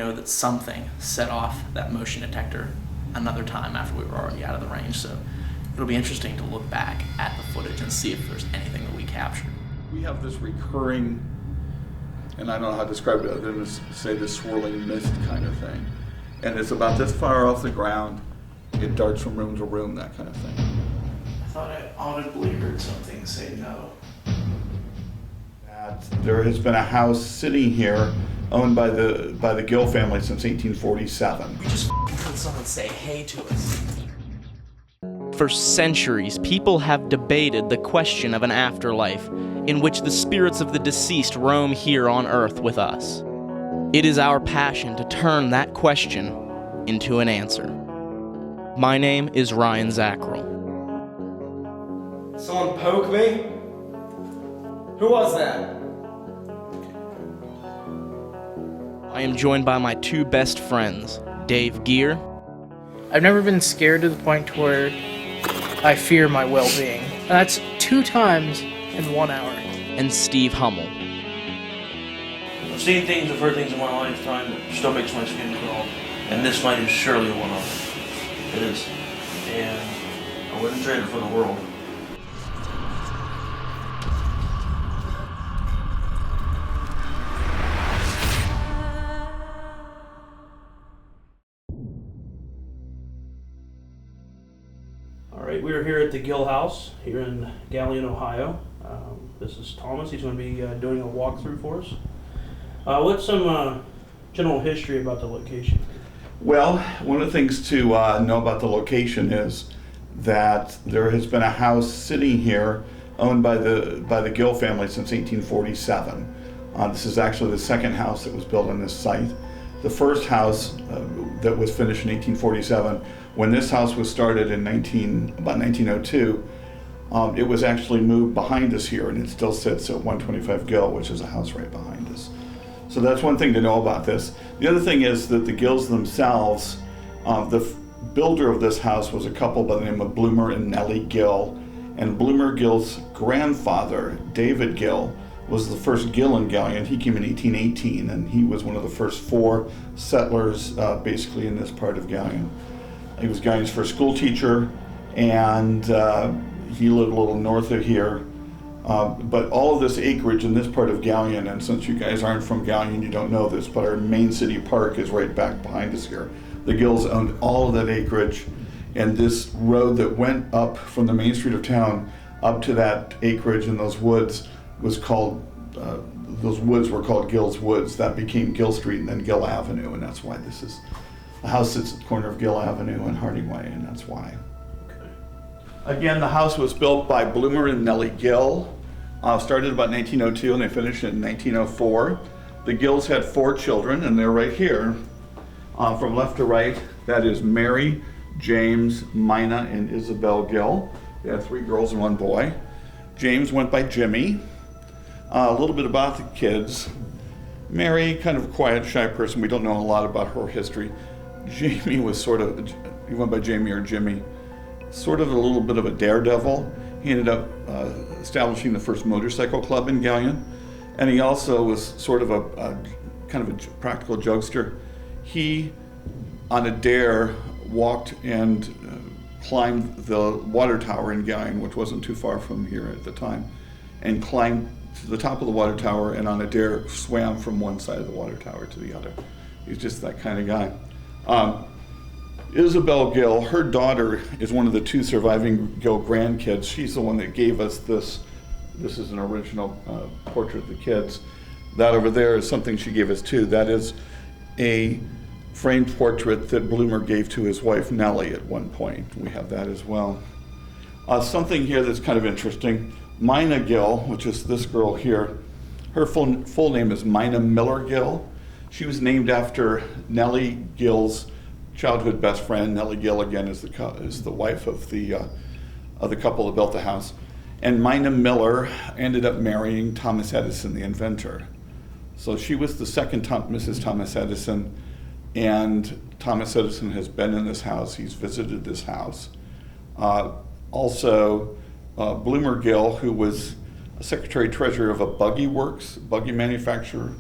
know that something set off that motion detector another time after we were already out of the range. So it'll be interesting to look back at the footage and see if there's anything that we captured. We have this recurring, and I don't know how to describe it other than to say this swirling mist kind of thing. And it's about this far off the ground. It darts from room to room, that kind of thing. I thought I audibly heard something say no. There has been a house sitting here owned by the Gill family since 1847. We just heard someone say hey to us. For centuries, people have debated the question of an afterlife in which the spirits of the deceased roam here on Earth with us. It is our passion to turn that question into an answer. My name is Ryan Zacherl. Someone poke me? Who was that? I am joined by my two best friends, Dave Gear. I've never been scared to the point where I fear my well-being. That's 2 times in 1 hour. And Steve Hummel. I've seen things, I've heard things in my lifetime that still makes my skin crawl. And this night is surely one of them. It is. And I wouldn't trade it for the world. Alright, we are here at the Gill house here in Galion, Ohio. This is Thomas. He's going to be doing a walkthrough for us. What's some general history about the location? Well, one of the things to know about the location is that there has been a house sitting here owned by the Gill family since 1847. This is actually the second house that was built on this site. The first house that was finished in 1847, when this house was started in about 1902, it was actually moved behind us here, and it still sits at 125 Gill, which is a house right behind us. So that's one thing to know about this. The other thing is that the Gills themselves, the builder of this house was a couple by the name of Bloomer and Nellie Gill, and Bloomer Gill's grandfather, David Gill, was the first Gill in Galion. He came in 1818, and he was one of the first 4 settlers basically in this part of Galion. He was Galion's first school teacher, and he lived a little north of here. But all of this acreage in this part of Galion, and since you guys aren't from Galion, you don't know this, but our main city park is right back behind us here. The Gills owned all of that acreage, and this road that went up from the main street of town up to that acreage in those woods was called, those woods were called Gill's Woods. That became Gill Street and then Gill Avenue, and that's why this is, the house sits at the corner of Gill Avenue and Harding Way, and that's why. Okay. Again, the house was built by Bloomer and Nellie Gill. Started about 1902 and they finished in 1904. The Gills had 4 children, and they're right here. From left to right, that is Mary, James, Mina, and Isabel Gill. They had 3 girls and 1 boy. James went by Jimmy. A little bit about the kids. Mary, kind of a quiet, shy person. We don't know a lot about her history. Jamie was sort of, he went by Jamie or Jimmy, sort of a little bit of a daredevil. He ended up establishing the first motorcycle club in Galion, and he also was sort of a kind of a practical jokester. He, on a dare, walked and climbed the water tower in Galion, which wasn't too far from here at the time, and climbed to the top of the water tower, and on a dare swam from one side of the water tower to the other. He's just that kind of guy. Isabel Gill, her daughter, is one of the 2 surviving Gill grandkids. She's the one that gave us this. This is an original portrait of the kids. That over there is something she gave us too. That is a framed portrait that Bloomer gave to his wife Nellie at one point. We have that as well. Something here that's kind of interesting. Mina Gill, which is this girl here, her full name is Mina Miller Gill. She was named after Nellie Gill's childhood best friend. Nellie Gill, again, is the wife of the couple that built the house. And Mina Miller ended up marrying Thomas Edison, the inventor. So she was the second Mrs. Thomas Edison, and Thomas Edison has been in this house. He's visited this house. Also, Bloomer Gill, who was a secretary treasurer of a buggy manufacturer,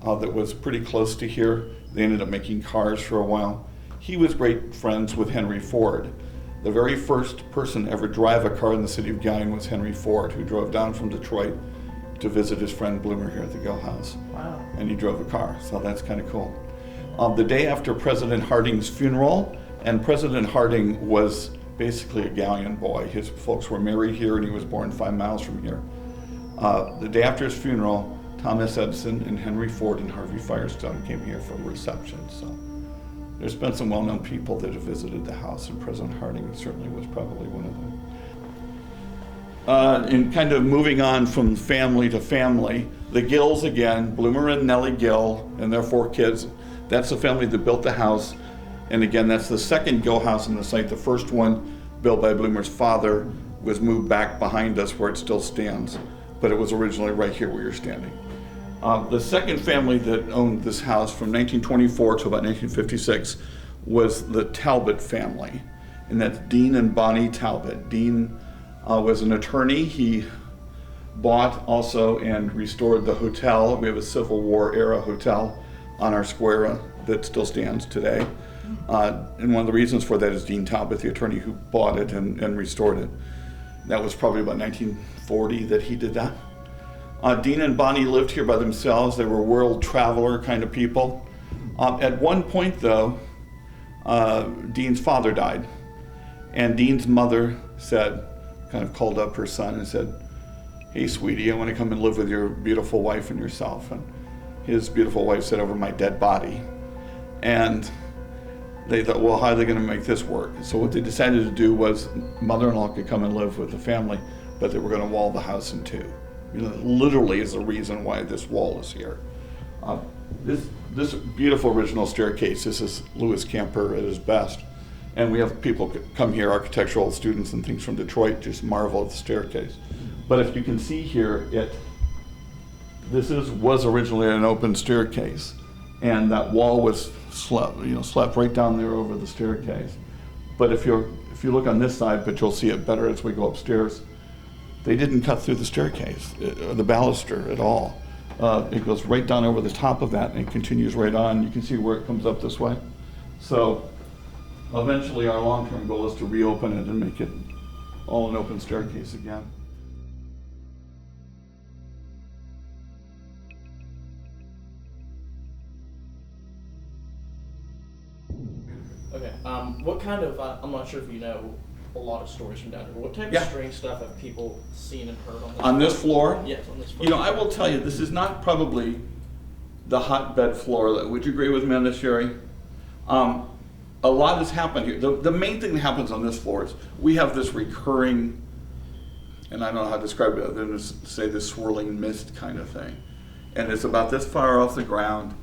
that was pretty close to here. They ended up making cars for a while. He was great friends with Henry Ford. The very first person to ever drive a car in the city of Galion was Henry Ford, who drove down from Detroit to visit his friend Bloomer here at the Gill house. Wow. And he drove a car, so that's kind of cool. The day after President Harding's funeral, and President Harding was basically a Galion boy. His folks were married here and he was born 5 miles from here. The day after his funeral, Thomas Edison and Henry Ford and Harvey Firestone came here for a reception. So there's been some well-known people that have visited the house, and President Harding certainly was probably one of them. And kind of moving on from family to family, the Gills again, Bloomer and Nellie Gill and their 4 kids, that's the family that built the house. And again, that's the second Gill house on the site. The first one, built by Bloomer's father, was moved back behind us where it still stands, but it was originally right here where you're standing. The second family that owned this house from 1924 to about 1956 was the Talbot family, and that's Dean and Bonnie Talbot. Dean was an attorney. He bought also and restored the hotel. We have a Civil War era hotel on our square that still stands today. And one of the reasons for that is Dean Talbot, the attorney who bought it and restored it. That was probably about 1940 that he did that. Dean and Bonnie lived here by themselves. They were world traveler kind of people. At one point though, Dean's father died. And Dean's mother said, kind of called up her son and said, "Hey sweetie, I want to come and live with your beautiful wife and yourself." And his beautiful wife said, "Over my dead body." And they thought, well, how are they going to make this work? So what they decided to do was mother-in-law could come and live with the family, but they were going to wall the house in 2. You know, literally is the reason why this wall is here. This beautiful original staircase, this is Louis Camper at his best. And we have people come here, architectural students and things from Detroit, just marvel at the staircase. But if you can see here, was originally an open staircase. And that wall was slapped right down there over the staircase. But if you look on this side, but you'll see it better as we go upstairs, they didn't cut through the staircase, the baluster at all. It goes right down over the top of that and it continues right on. You can see where it comes up this way. So eventually our long-term goal is to reopen it and make it all an open staircase again. Okay. What kind of? I'm not sure if you know a lot of stories from down here. What type Yeah. of strange stuff have people seen and heard on this? On this floor? Yes, on this floor. You know, I will tell you, this is not probably the hotbed floor. Would you agree with me on this, Sherry? A lot has happened here. The main thing that happens on this floor is we have this recurring, and I don't know how to describe it other than to say this swirling mist kind of thing. And it's about this far off the ground.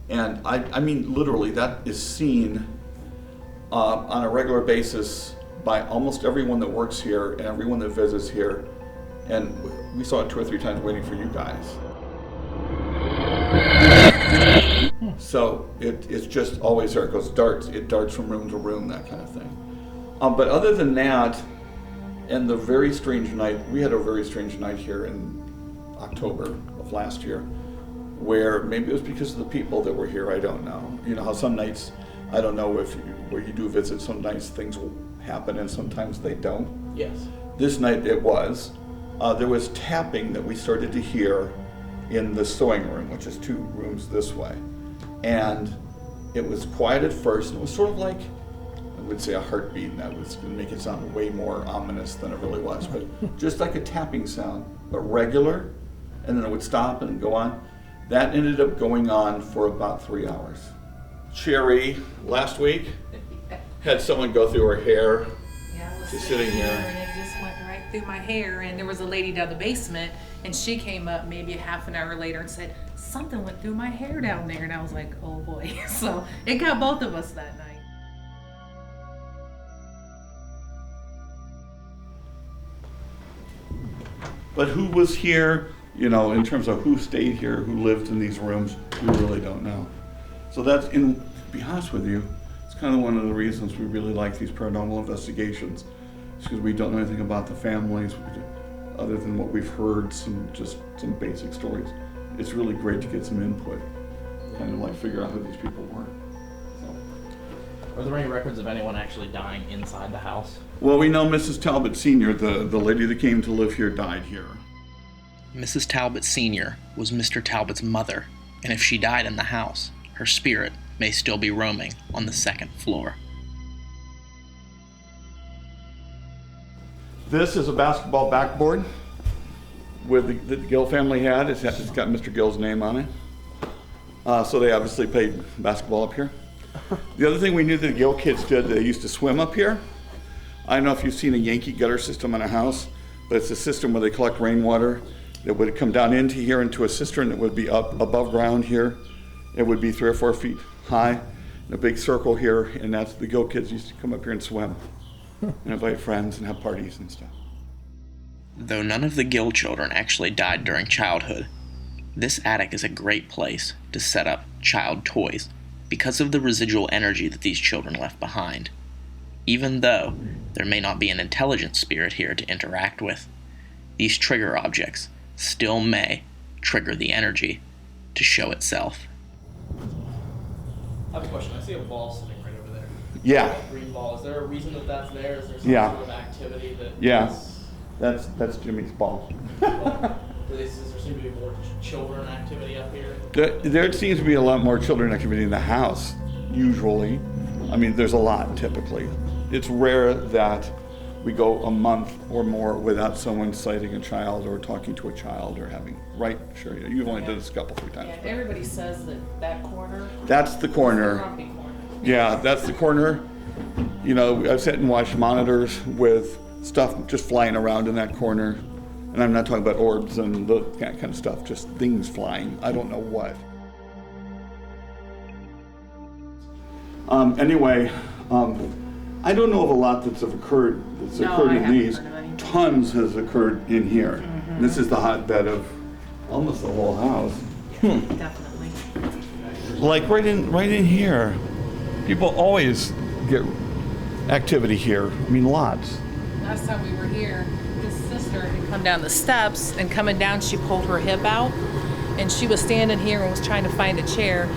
And I mean, literally, that is seen on a regular basis by almost everyone that works here and everyone that visits here. And we saw it 2 or 3 times waiting for you guys. So it's just always there. It darts from room to room, that kind of thing. But other than that, and the very strange night, we had a very strange night here in October of last year, where maybe it was because of the people that were here, I don't know. You know how some nights, I don't know where you do visit, some nights things will happen and sometimes they don't. Yes. This night it was. There was tapping that we started to hear in the sewing room, which is 2 rooms this way. And it was quiet at first, and it was sort of like, I would say a heartbeat, and that was going to make it sound way more ominous than it really was, but just like a tapping sound, but regular, and then it would stop and go on. That ended up going on for about 3 hours. Sherry, last week, had someone go through her hair. Yeah, I was She's sitting here. and it just went right through my hair. And there was a lady down the basement, and she came up maybe a half an hour later and said, "Something went through my hair down there." And I was like, oh boy. So it got both of us that night. But who was here, you know, in terms of who stayed here, who lived in these rooms, we really don't know. So that's, to be honest with you, it's kind of one of the reasons we really like these paranormal investigations. It's because we don't know anything about the families, other than what we've heard, some basic stories. It's really great to get some input. kind of like figure out who these people were. So. Are there any records of anyone actually dying inside the house? Well, we know Mrs. Talbot Sr., the lady that came to live here, died here. Mrs. Talbot Sr. was Mr. Talbot's mother, and if she died in the house, her spirit may still be roaming on the second floor. This is a basketball backboard that the Gill family had. It's got Mr. Gill's name on it. So they obviously played basketball up here. The other thing we knew that the Gill kids did, they used to swim up here. I don't know if you've seen a Yankee gutter system in a house, but it's a system where they collect rainwater that would come down into here into a cistern that would be up above ground here. It would be 3 or 4 feet high, in a big circle here, and that's the Gill kids used to come up here and swim and invite friends and have parties and stuff. Though none of the Gill children actually died during childhood, this attic is a great place to set up child toys because of the residual energy that these children left behind. Even though there may not be an intelligent spirit here to interact with, these trigger objects still may trigger the energy to show itself. I have a question. I see a ball sitting right over there. Yeah. A green ball. Is there a reason that that's there? Is there some Yeah. sort of activity that? Yeah, that's Jimmy's ball. Does there seem to be more children activity up here? There seems to be a lot more children activity in the house, usually. I mean, there's a lot typically. It's rare that we go a month or more without someone sighting a child or talking to a child or having, right, sure, you've only done this a couple, 3 times. Yeah, but everybody says that corner. That's the corner. Grumpy corner. Yeah, that's the corner. You know, I've sat and watched monitors with stuff just flying around in that corner. And I'm not talking about orbs and that kind of stuff, just things flying. I don't know what. Anyway, I don't know of a lot that's occurred No, I in haven't these. heard of any. Tons has occurred in here. Mm-hmm. This is the hotbed of almost the whole house. Definitely. Like right in here. People always get activity here. I mean, lots. Last time we were here, his sister had come down the steps, and coming down, she pulled her hip out, and she was standing here and was trying to find a chair,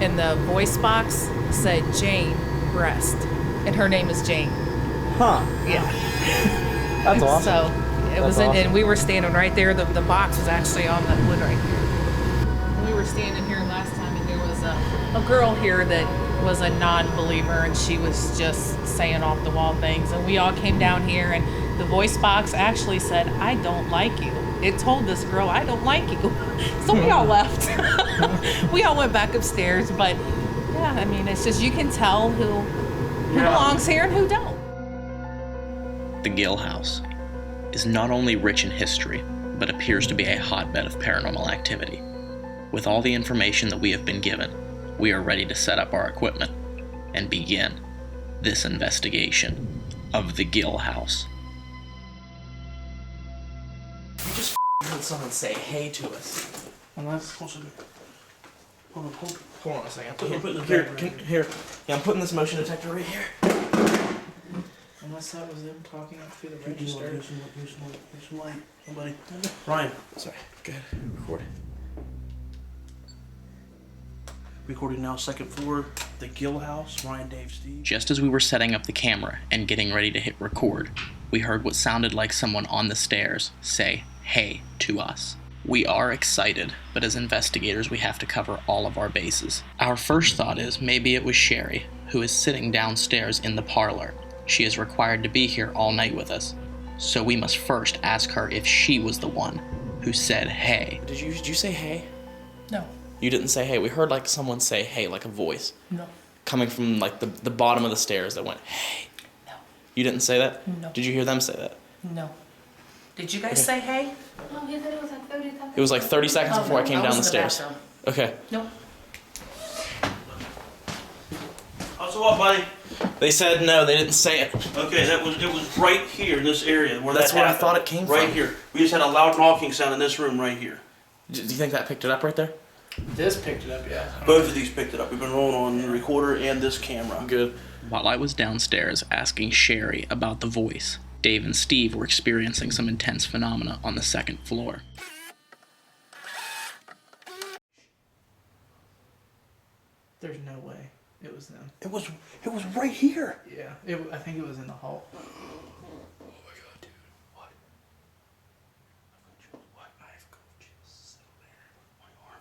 and the voice box said Jane Breast, and her name is Jane. Huh. Yeah. That's awesome. So it was, and we were standing right there. The box was actually on the wood right here. We were standing here last time, and there was a girl here that was a non-believer, and she was just saying off the wall things, and we all came down here, and the voice box actually said, "I don't like you." It told this girl, "I don't like you." So we all left. We all went back upstairs, but yeah, I mean, it's just, you can tell who belongs here and who don't. The Gill house is not only rich in history, but appears to be a hotbed of paranormal activity. With all the information that we have been given, we are ready to set up our equipment and begin this investigation of the Gill house. We just heard someone say hey to us. Unless Hold on. Hold on a second. Put the Here, back right here. Yeah, I'm putting this motion detector right here. unless that was them talking through the Here's register. some light. Somebody. Ryan. Sorry. Go ahead. Record. Recording now, 2nd floor, the Gill house. Ryan, Dave, Steve. Just as we were setting up the camera and getting ready to hit record, we heard what sounded like someone on the stairs say hey to us. We are excited, but as investigators we have to cover all of our bases. Our first thought is maybe it was Sherry, who is sitting downstairs in the parlor. She is required to be here all night with us, so we must first ask her if she was the one who said hey. Did you say hey? No. You didn't say hey. We heard like someone say hey, like a voice. No. Coming from like the bottom of the stairs that went hey. No. You didn't say that? No. Did you hear them say that? No. Did you guys say hey? No, he said it was like 30 seconds. It was like 30 seconds before I came down the was in stairs. bathroom. Okay. Nope. How's it up, buddy? They said no, they didn't say it. Okay, it was right here in this area where That's that where I happened. thought it came Right from. here. We just had a loud knocking sound in this room right here. Do you think that picked it up right there? This picked it up, yeah. Both of these picked it up. We've been rolling on the recorder and this camera. Good. While I was downstairs asking Sherry about the voice, Dave and Steve were experiencing some intense phenomena on the 2nd floor. There's no way it was them. It was right here. Yeah, I think it was in the hall. Oh my god, dude. What? I've got chills. Settle there. My arm.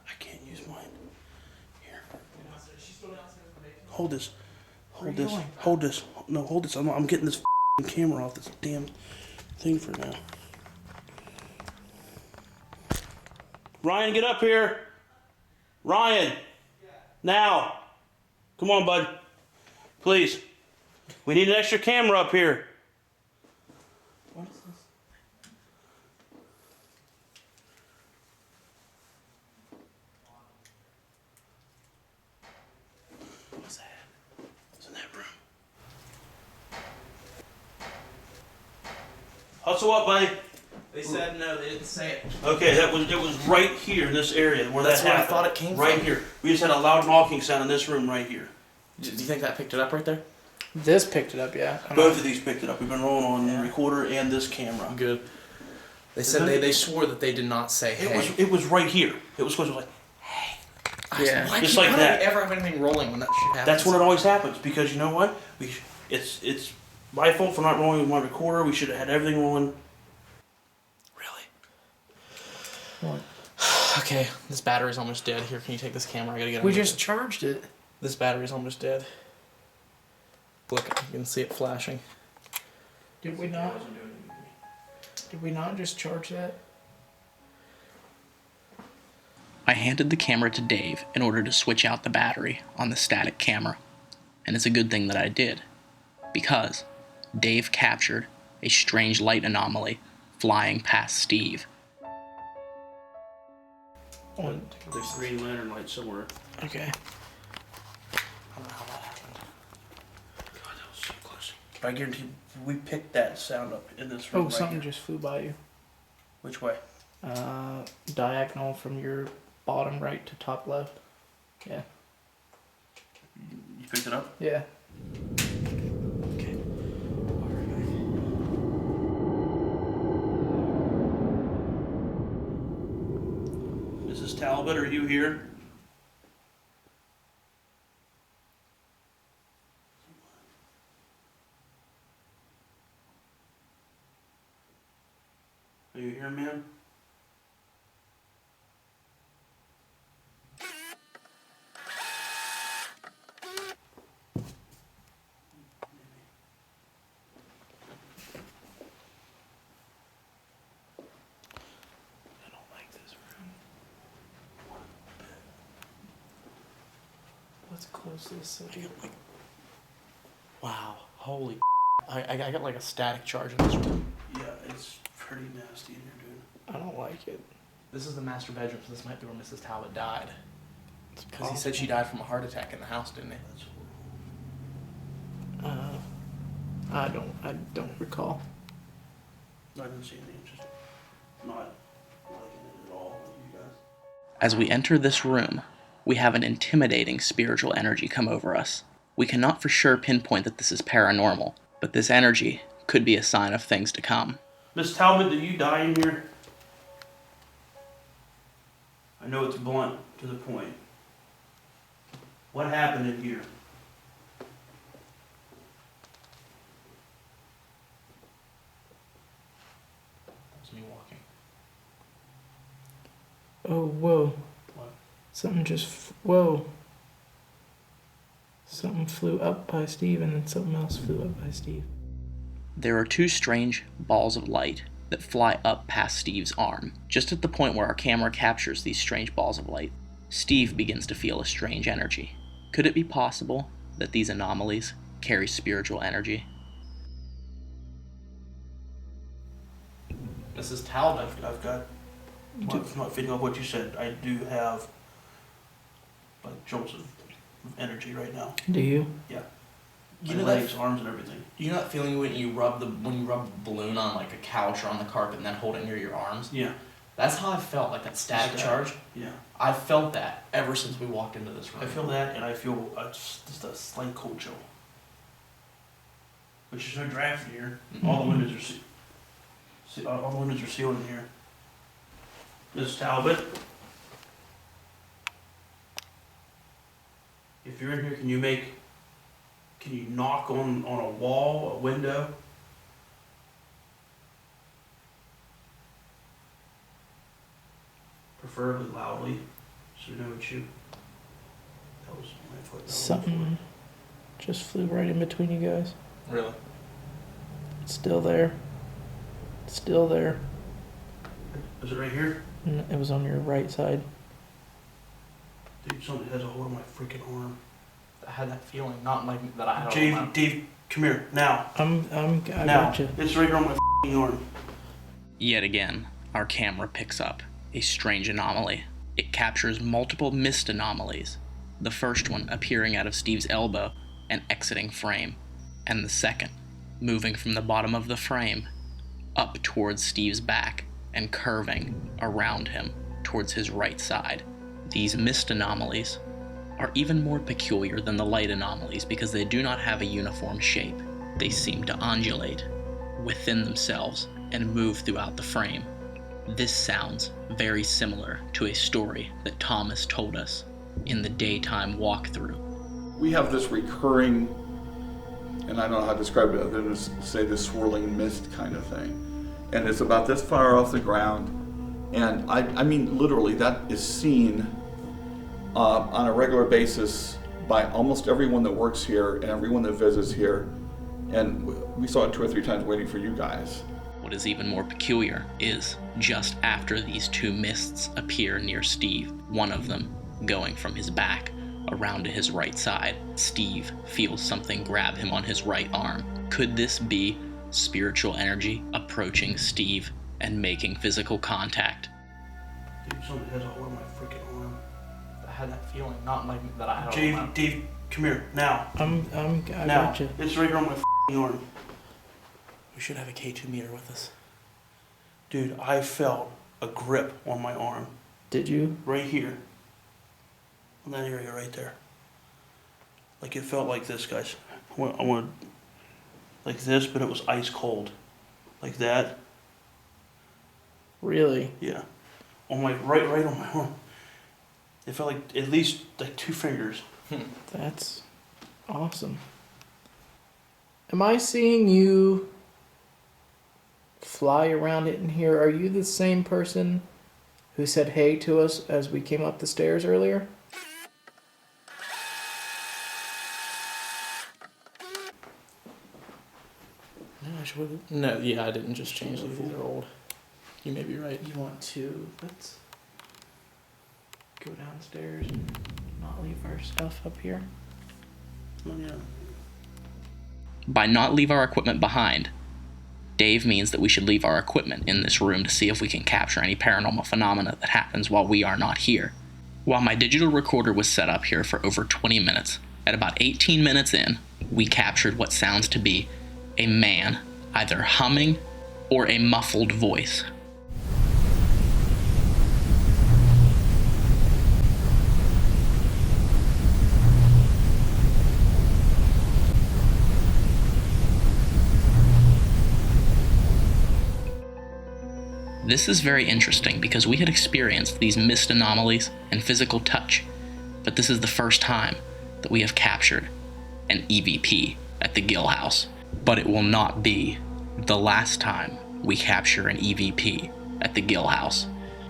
I can't use mine. Here. Hold this. Hold this. Hold this. No, hold this. I'm getting this camera off this damn thing for now. Ryan, get up here. Ryan. Now. Come on, bud. Please. We need an extra camera up here. What is this? What was that? It's in that room. Hustle up, buddy. They said no, they didn't say it. Okay, it was right here in this area where That's that where I happened. thought it came right from. here. We just had a loud knocking sound in this room right here. Do you think that picked it up right there? This picked it up, yeah. Both of these picked it up. We've been rolling on the recorder and this camera. Good. They said they swore that they did not say hey. It was right here. It was supposed to be like, Yeah. Just like how that. do we ever have anything rolling when that shit happens? that's when it always happens, because you know what? It's my fault for not rolling with my recorder. We should have had everything rolling. Really? What? Okay, this battery's almost dead. Here, can you take this camera? I gotta get it. We just charged it. This battery's almost dead. Look, you can see it flashing. Did we not? Did we not just charge that? I handed the camera to Dave in order to switch out the battery on the static camera. And it's a good thing that I did, because Dave captured a strange light anomaly flying past Steve. There's green lantern light somewhere. Okay. I don't know how that happened. God, that was so close. But I guarantee we picked that sound up in this room. Oh, right something here. just flew by you. Which way? Diagonal from your bottom right to top left. Yeah. You picked it up? Yeah. Okay. Mrs. Talbot, are you here? Are you here, ma'am? I don't like this room. Let's close this so we Wow, holy I got like a static charge in this room. Yeah, it's pretty nasty in here, dude. I don't like it. This is the master bedroom, so this might be where Mrs. Talbot died. It's Because he said she died from a heart attack in the house, didn't he? That's I don't recall. I didn't see anything, just not liking it at all, like you guys. As we enter this room, we have an intimidating spiritual energy come over us. We cannot for sure pinpoint that this is paranormal, but this energy could be a sign of things to come. Miss Talbot, did you die in here? I know it's blunt to the point. What happened in here? It's me walking. Oh, whoa. What? Something just, whoa. Something flew up by Steve and then something else flew up by Steve. There are two strange balls of light that fly up past Steve's arm. Just at the point where our camera captures these strange balls of light, Steve begins to feel a strange energy. Could it be possible that these anomalies carry spiritual energy? Mrs. Talbot. I've got, not fitting off what you said, I do have like jolts of energy right now. Do you? Yeah. You My know legs, that arms, and everything. you know that feeling when you rub the balloon on like a couch or on the carpet and then hold it near your arms? Yeah. That's how I felt, like that static charge. Yeah. I've felt that ever since we walked into this room. I feel that, and I feel just a slight cold chill. Which is no draft in here. All the windows are all the windows are sealed in here. Miss Talbot. If you're in here, can you knock on a wall, a window? Preferably loudly, so we know it's you. That was my foot. Something just flew right in between you guys. Really? It's still there. It's still there. Is it right here? It was on your right side. Dude, somebody has a hold of my freaking arm. I had that feeling, not like that I had. Dave, come here, now. I Now, gotcha. it's right here on my f***ing arm. Yet again, our camera picks up a strange anomaly. It captures multiple mist anomalies, the first one appearing out of Steve's elbow and exiting frame, and the second moving from the bottom of the frame up towards Steve's back and curving around him towards his right side. These mist anomalies are even more peculiar than the light anomalies because they do not have a uniform shape. They seem to undulate within themselves and move throughout the frame. This sounds very similar to a story that Thomas told us in the daytime walkthrough. We have this recurring, and I don't know how to describe it other than to say this swirling mist kind of thing. And it's about this far off the ground. And I mean, literally, that is seen on a regular basis by almost everyone that works here and everyone that visits here. And we saw it 2 or 3 times waiting for you guys. What is even more peculiar is just after these 2 mists appear near Steve, one of them going from his back around to his right side, Steve feels something grab him on his right arm. Could this be spiritual energy approaching Steve and making physical contact? Dude, somebody has a hold of my freaking arm. I had that feeling, not like that I had. Dave, come here, now. I Now, gotcha. it's right here on my f***ing arm. We should have a K2 meter with us. Dude, I felt a grip on my arm. Did you? Right here. On that area right there. Like it felt like this, guys. I went like this, but it was ice cold. Like that. Really? Yeah. On my right on my arm. It felt like at least like 2 fingers. That's awesome. Am I seeing you fly around it in here? Are you the same person who said hey to us as we came up the stairs earlier? No, yeah, I didn't just change these. These are old. You may be right. You want to, let's go downstairs and not leave our stuff up here. Oh, yeah. By not leave our equipment behind, Dave means that we should leave our equipment in this room to see if we can capture any paranormal phenomena that happens while we are not here. While my digital recorder was set up here for over 20 minutes, at about 18 minutes in, we captured what sounds to be a man either humming or a muffled voice. This is very interesting because we had experienced these mist anomalies and physical touch, but this is the first time that we have captured an EVP at the Gill house. But it will not be the last time we capture an EVP at the Gill house.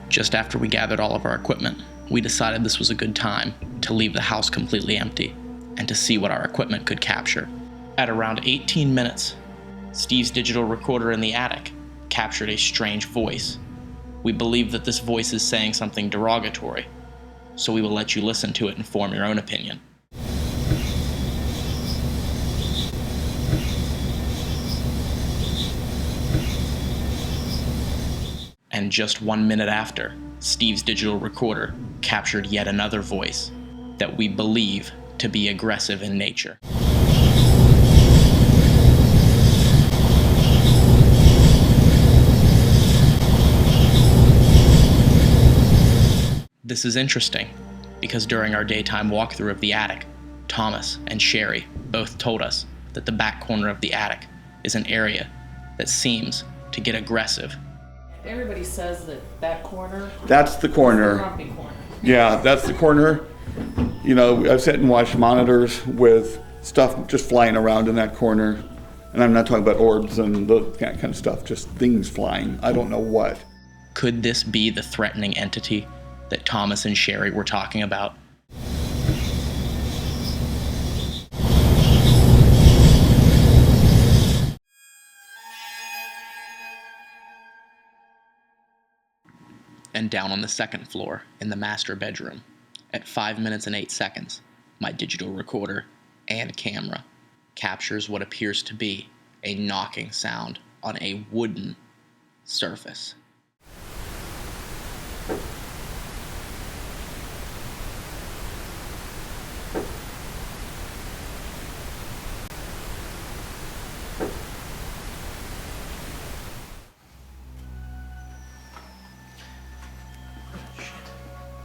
Just after we gathered all of our equipment, we decided this was a good time to leave the house completely empty and to see what our equipment could capture. At around 18 minutes, Steve's digital recorder in the attic captured a strange voice. We believe that this voice is saying something derogatory, so we will let you listen to it and form your own opinion. And just 1 minute after, Steve's digital recorder captured yet another voice that we believe to be aggressive in nature. This is interesting, because during our daytime walkthrough of the attic, Thomas and Sherry both told us that the back corner of the attic is an area that seems to get aggressive. Everybody says that that corner. That's the corner. Grumpy corner. Yeah, that's the corner. You know, I've sat and watched monitors with stuff just flying around in that corner. And I'm not talking about orbs and that kind of stuff, just things flying. I don't know what. Could this be the threatening entity that Thomas and Sherry were talking about? And down on the second floor, in the master bedroom, at 5 minutes and 8 seconds, my digital recorder and camera captures what appears to be a knocking sound on a wooden surface.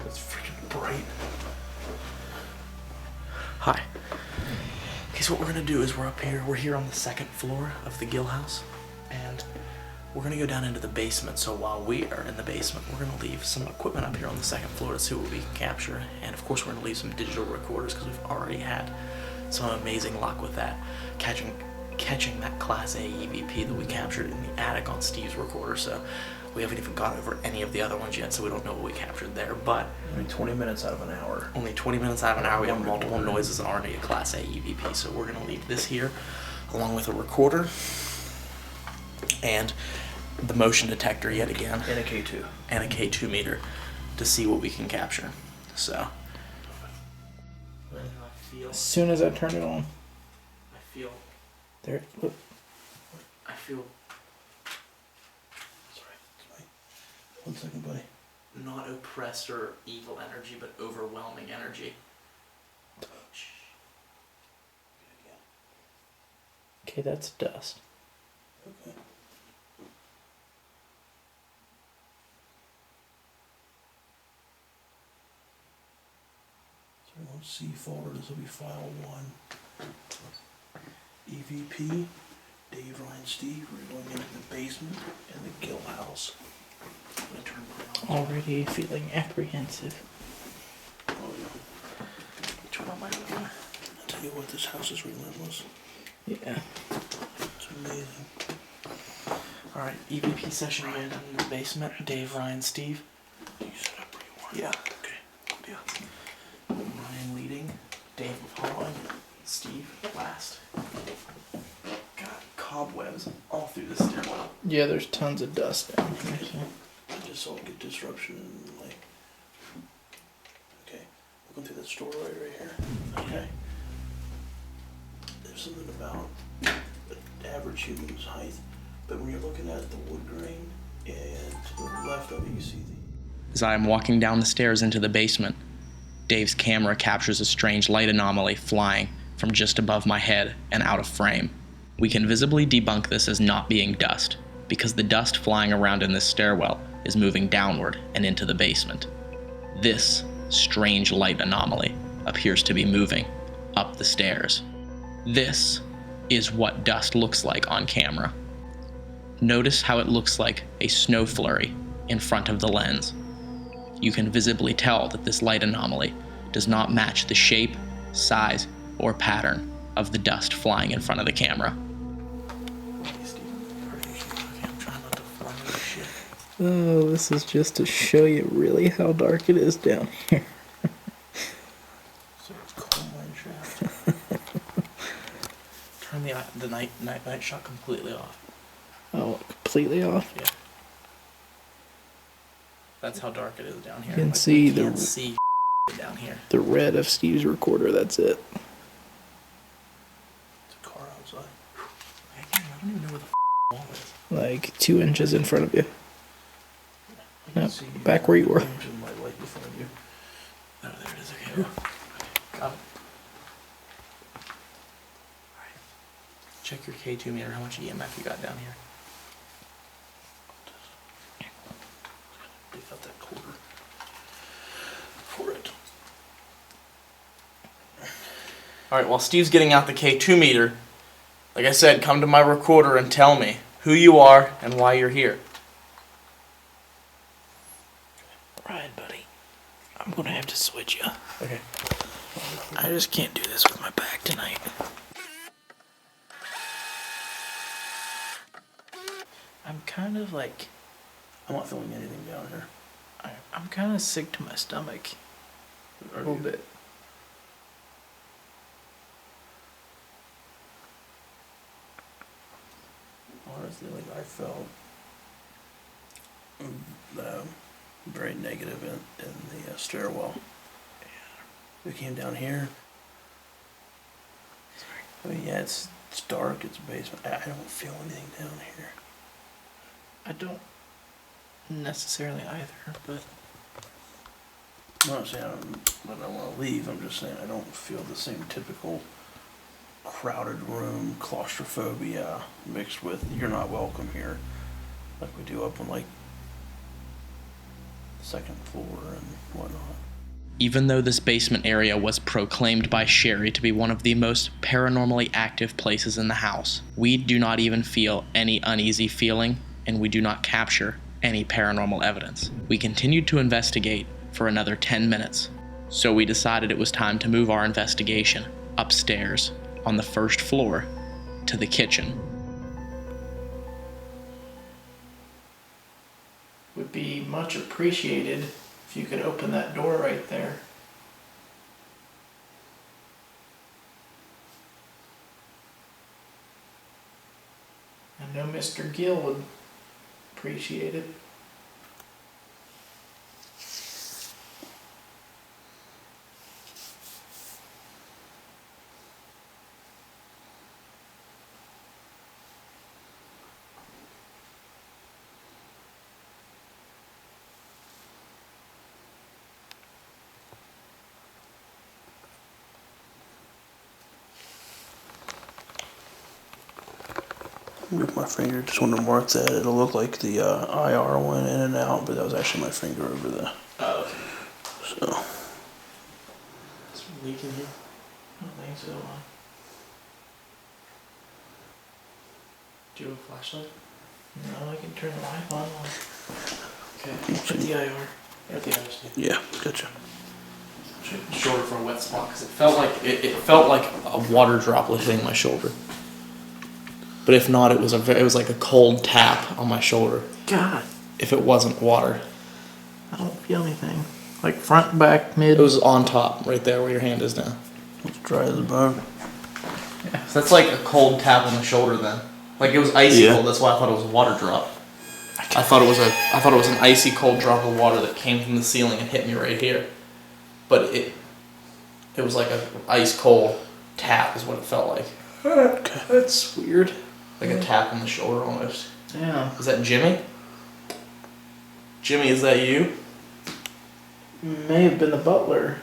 That's freaking bright. Hi. Okay, so what we're gonna do is we're here on the second floor of the Gill house, and we're gonna go down into the basement. So while we are in the basement, we're gonna leave some equipment up here on the second floor to see what we can capture, and of course we're gonna leave some digital recorders because we've already had some amazing luck with that, catching that Class A EVP that we captured in the attic on Steve's recorder. So we haven't even gone over any of the other ones yet, so we don't know what we captured there. But Only 20 minutes out of an hour. only 20 minutes out of an hour, we have multiple noises and already a Class A EVP. So we're gonna leave this here, along with a recorder and the motion detector yet again, And a K2. and a K2 meter to see what we can capture. So. As soon as I turn it on, I feel. there. Look. I feel Sorry. 1 second, buddy. not oppressed or evil energy, but overwhelming energy. Okay, that's dust. Okay. So we're on C folder, this will be file 1. EVP, Dave, Ryan, Steve, we're going into the basement and the Gill house. I'm gonna turn mine on. Already feeling apprehensive. Oh, yeah. Turn on my other one. I'll tell you what, this house is relentless. Yeah. It's amazing. All right, EVP session going in the basement. Dave, Ryan, Steve. You set up where you are. Yeah. Okay. Yeah. Ryan leading, Dave following, Steve last. Got cobwebs all through the stairwell. Yeah, there's tons of dust down here. So. I just saw it get disruption and like. Okay. Looking through that store right here. Okay. There's something about the average human's height, but when you're looking at the wood grain and to the left of it, you see the. As I am walking down the stairs into the basement, Dave's camera captures a strange light anomaly flying from just above my head and out of frame. We can visibly debunk this as not being dust, because the dust flying around in this stairwell is moving downward and into the basement. This strange light anomaly appears to be moving up the stairs. This is what dust looks like on camera. Notice how it looks like a snow flurry in front of the lens. You can visibly tell that this light anomaly does not match the shape, size, or pattern of the dust flying in front of the camera. Oh, this is just to show you really how dark it is down here. So it's coal mine shaft. Turn the night shot completely off. Oh, completely off? Yeah. That's how dark it is down here. You can Like, see we can't the- see down here. The red of Steve's recorder, that's it. It's a car outside. I don't even know where the wall is. Like 2 inches in front of you. I can Nope, see back where you were. the my light in front of you. Oh, there it is. Okay. Got it. Alright. Check your K2 meter. How much EMF you got down here? Dig out that quarter for it. Alright, while Steve's getting out the K2 meter, like I said, come to my recorder and tell me who you are and why you're here. Ryan, buddy, I'm gonna have to switch you. Okay. I just can't do this with my back tonight. I'm kind of like, I'm not feeling anything down here. I'm kind of sick to my stomach. A little bit. Honestly, like I felt very negative in the stairwell. We came down here. I mean, yeah, it's dark. It's a basement. I don't feel anything down here. I don't necessarily either, but I'm not saying I don't want to leave. I'm just saying I don't feel the same typical crowded room claustrophobia mixed with you're not welcome here, like we do up on like the second floor and whatnot. Even though this basement area was proclaimed by Sherry to be one of the most paranormally active places in the house, we do not even feel any uneasy feeling, and we do not capture any paranormal evidence. We continued to investigate for another 10 minutes, so we decided it was time to move our investigation upstairs on the first floor to the kitchen. would be much appreciated if you could open that door right there. I know Mr. Gill would appreciate it. Move my finger, just wondering where it's at. It'll look like the IR went in and out, but that was actually my finger over there. Oh, okay. So, It's leaking here. I don't think so. Do you have a flashlight? No, I can turn the light on. Okay. Put the IR. Put the IR. yeah, gotcha. Shoulder for a wet spot because it felt like a water droplet hitting my shoulder. But if not, it was like a cold tap on my shoulder. God, If it wasn't water, I don't feel anything. Like front, back, mid. it was on top, right there where your hand is now. It's dry as a bone. So that's like a cold tap on the shoulder. Then, like it was icy Yeah. cold. That's why I thought it was a water drop. I thought it was an icy cold drop of water that came from the ceiling and hit me right here. But it was like a ice cold tap is what it felt like. Okay. That's weird. Like a tap on the shoulder almost. Yeah. Is that Jimmy? Jimmy, is that you? May have been the butler.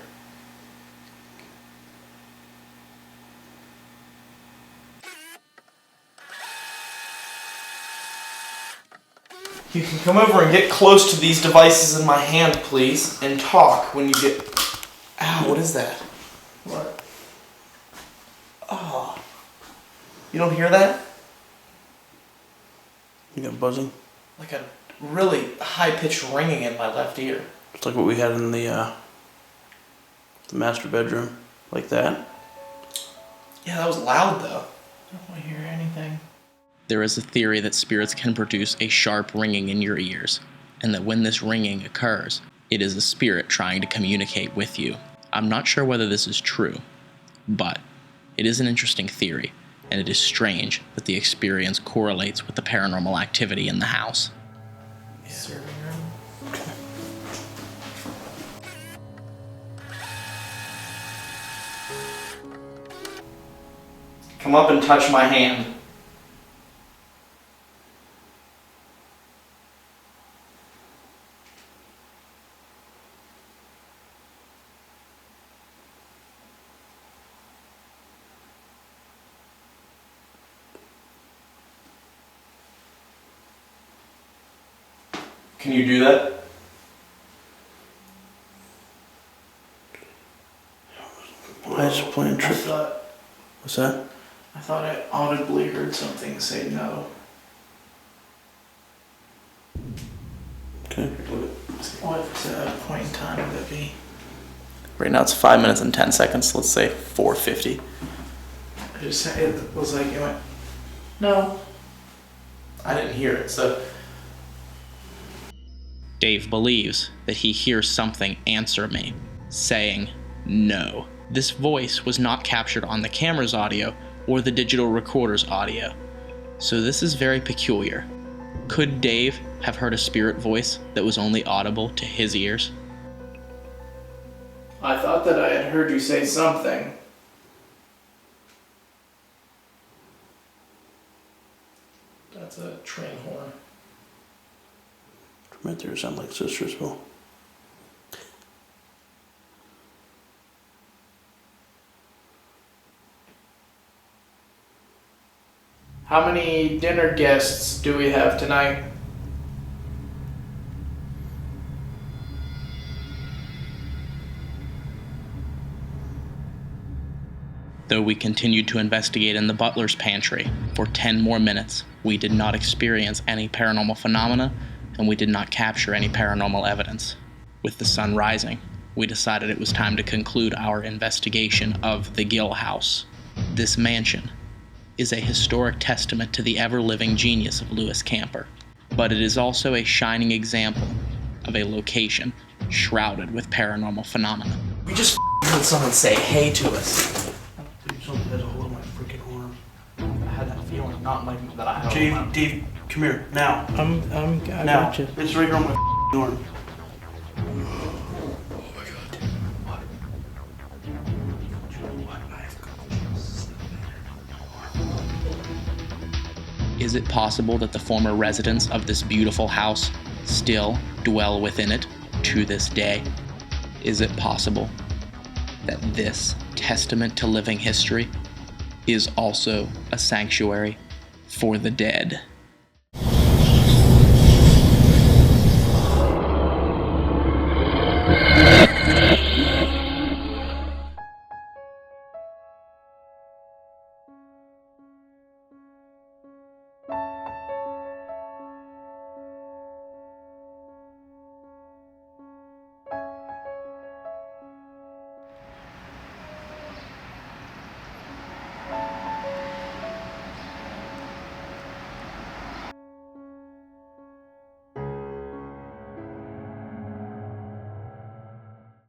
You can come over and get close to these devices in my hand, please, and talk when you get... Ow, what is that? What? Oh. You don't hear that? You got buzzing? Like a really high-pitched ringing in my left ear. It's like what we had in the master bedroom. Like that. Yeah, that was loud, though. I don't want to hear anything. There is a theory that spirits can produce a sharp ringing in your ears, and that when this ringing occurs, it is a spirit trying to communicate with you. I'm not sure whether this is true, but it is an interesting theory, and it is strange that the experience correlates with the paranormal activity in the house. Yeah. Serving room. Come up and touch my hand. Can you do that? Why is it playing trick? What's that? I thought I audibly heard something say no. Okay. What point in time would that be? Right now it's 5 minutes and 10 seconds. Let's say 4:50. It was like, it went, no. I didn't hear it, so. Dave believes that he hears something answer me, saying no. This voice was not captured on the camera's audio or the digital recorder's audio, so this is very peculiar. Could Dave have heard a spirit voice that was only audible to his ears? I thought that I had heard you say something. That's a train horn. Right there, sound like sisters will. How many dinner guests do we have tonight? Though we continued to investigate in the butler's pantry for 10 more minutes, we did not experience any paranormal phenomena, and we did not capture any paranormal evidence. With the sun rising, we decided it was time to conclude our investigation of the Gill house. This mansion is a historic testament to the ever-living genius of Lewis Camper, but it is also a shining example of a location shrouded with paranormal phenomena. We just heard someone say hey to us. Dude, something has a hold of my freaking arm. I had that feeling, not like that I had. Dave, come here, now. I Now. got you. It's right here on my arm. Is it possible that the former residents of this beautiful house still dwell within it to this day? Is it possible that this testament to living history is also a sanctuary for the dead?